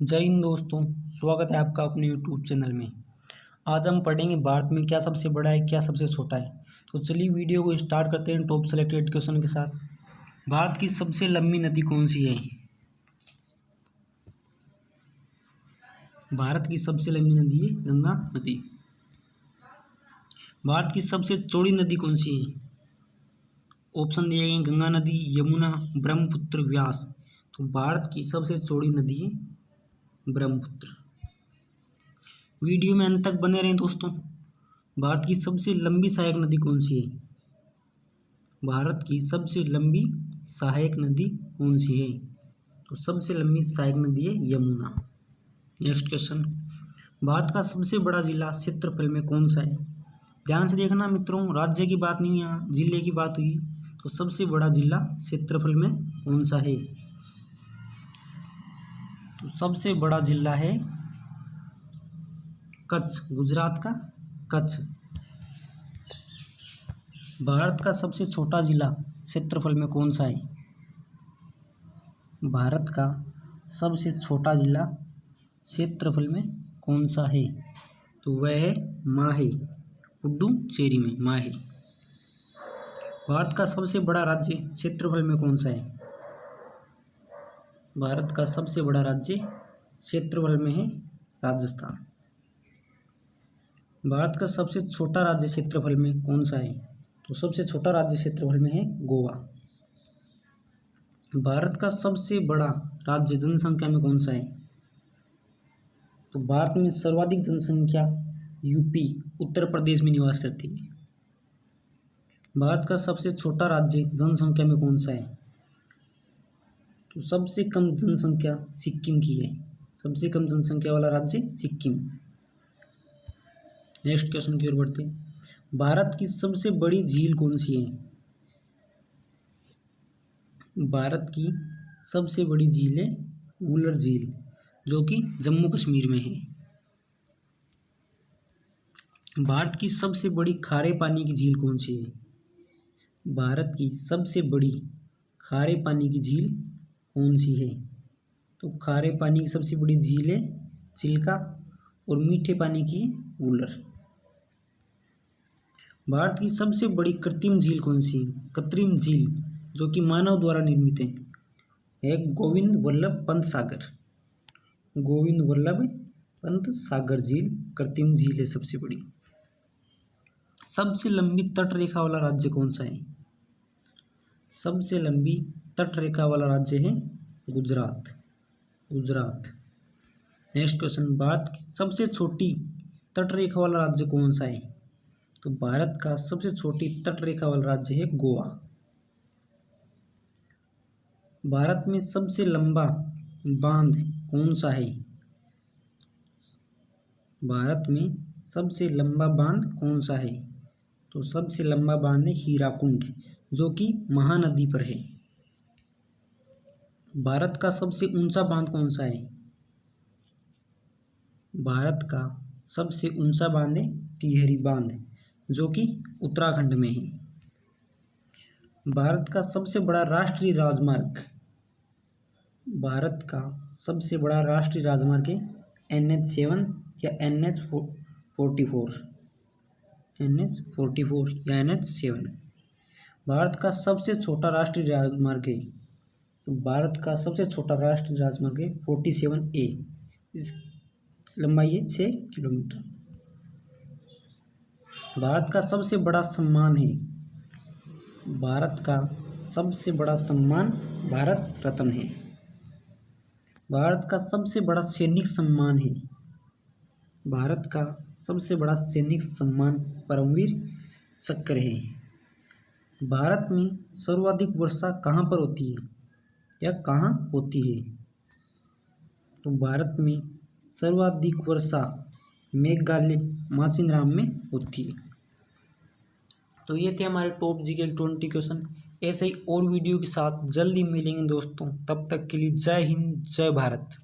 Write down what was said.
जय हिंद दोस्तों। स्वागत है आपका अपने यूट्यूब चैनल में। आज हम पढ़ेंगे भारत में क्या सबसे बड़ा है, क्या सबसे छोटा है। तो चलिए वीडियो को स्टार्ट करते हैं टॉप सेलेक्टेड क्वेश्चन के साथ। भारत की सबसे लंबी नदी कौन सी है? भारत की सबसे लंबी नदी है गंगा नदी। भारत की सबसे चौड़ी नदी कौन सी है? ऑप्शन दिए गए गंगा नदी, यमुना, ब्रह्मपुत्र, व्यास। तो भारत की सबसे चौड़ी नदी है ब्रह्मपुत्र। वीडियो में अंत तक बने रहें दोस्तों। भारत की सबसे लंबी सहायक नदी कौन सी है? भारत की सबसे लंबी सहायक नदी कौन सी है? तो सबसे लंबी सहायक नदी है यमुना। नेक्स्ट क्वेश्चन, भारत का सबसे बड़ा जिला क्षेत्रफल में कौन सा है? ध्यान से देखना मित्रों, राज्य की बात नहीं, यहाँ जिले की बात हुई। तो सबसे बड़ा जिला क्षेत्रफल में कौन सा है? तो सबसे बड़ा जिला है कच्छ, गुजरात का कच्छ। भारत का सबसे छोटा जिला क्षेत्रफल में कौन सा है? भारत का सबसे छोटा जिला क्षेत्रफल में कौन सा है? तो वह है माहे, पुडुचेरी में माहे। भारत का सबसे बड़ा राज्य क्षेत्रफल में कौन सा है? भारत का सबसे बड़ा राज्य क्षेत्रफल में है राजस्थान। भारत का सबसे छोटा राज्य क्षेत्रफल में कौन सा है? तो सबसे छोटा राज्य क्षेत्रफल में है गोवा। भारत का सबसे बड़ा राज्य जनसंख्या में कौन सा है? तो भारत में सर्वाधिक जनसंख्या यूपी, उत्तर प्रदेश में निवास करती है। भारत का सबसे छोटा राज्य जनसंख्या में कौन सा है? तो सबसे कम जनसंख्या सिक्किम की है। सबसे कम जनसंख्या वाला राज्य सिक्किम। नेक्स्ट क्वेश्चन की ओर बढ़ते हैं। भारत की सबसे बड़ी झील कौन सी है? भारत की सबसे बड़ी झील है वुलर झील, जो कि जम्मू कश्मीर में है। भारत की सबसे बड़ी खारे पानी की झील कौन सी है? भारत की सबसे बड़ी खारे पानी की झील कौन सी है? तो खारे पानी की सबसे बड़ी झील है चिल्का और मीठे पानी की वुलर। भारत की सबसे बड़ी कृत्रिम झील कौन सी है? कृत्रिम झील जो कि मानव द्वारा निर्मित है गोविंद वल्लभ पंत सागर। गोविंद वल्लभ पंत सागर झील कृत्रिम झील है सबसे बड़ी। सबसे लंबी तट रेखा वाला राज्य कौन सा है? सबसे लंबी तट रेखा वाला राज्य है गुजरात। गुजरात। नेक्स्ट क्वेश्चन, भारत की सबसे छोटी तट रेखा वाला राज्य कौन सा है? तो भारत का सबसे छोटी तट रेखा वाला राज्य है गोवा। भारत में सबसे लंबा बांध कौन सा है? भारत में सबसे लंबा बांध कौन सा है? तो सबसे लंबा बांध है हीराकुंड, जो कि महानदी पर है। भारत का सबसे ऊंचा बांध कौन सा है? भारत का सबसे ऊंचा बांध है टिहरी बांध, जो कि उत्तराखंड में है। भारत का सबसे बड़ा राष्ट्रीय राजमार्ग, भारत का सबसे बड़ा राष्ट्रीय राजमार्ग है NH7 या NH44, NH44 या NH7। भारत का सबसे छोटा राष्ट्रीय राजमार्ग है, तो भारत का सबसे छोटा राष्ट्रीय राजमार्ग है 47A। इस लंबाई है 6 किलोमीटर। भारत का सबसे बड़ा सम्मान है, भारत का सबसे बड़ा सम्मान भारत रत्न है। भारत का सबसे बड़ा सैनिक सम्मान है, भारत का सबसे बड़ा सैनिक सम्मान परमवीर चक्र है। भारत में सर्वाधिक वर्षा कहाँ पर होती है या कहाँ होती है? तो भारत में सर्वाधिक वर्षा मेघालय मासिनराम में होती है। तो ये थे हमारे टॉप जीके 20 क्वेश्चन। ऐसे ही और वीडियो के साथ जल्दी मिलेंगे दोस्तों। तब तक के लिए जय हिंद, जय भारत।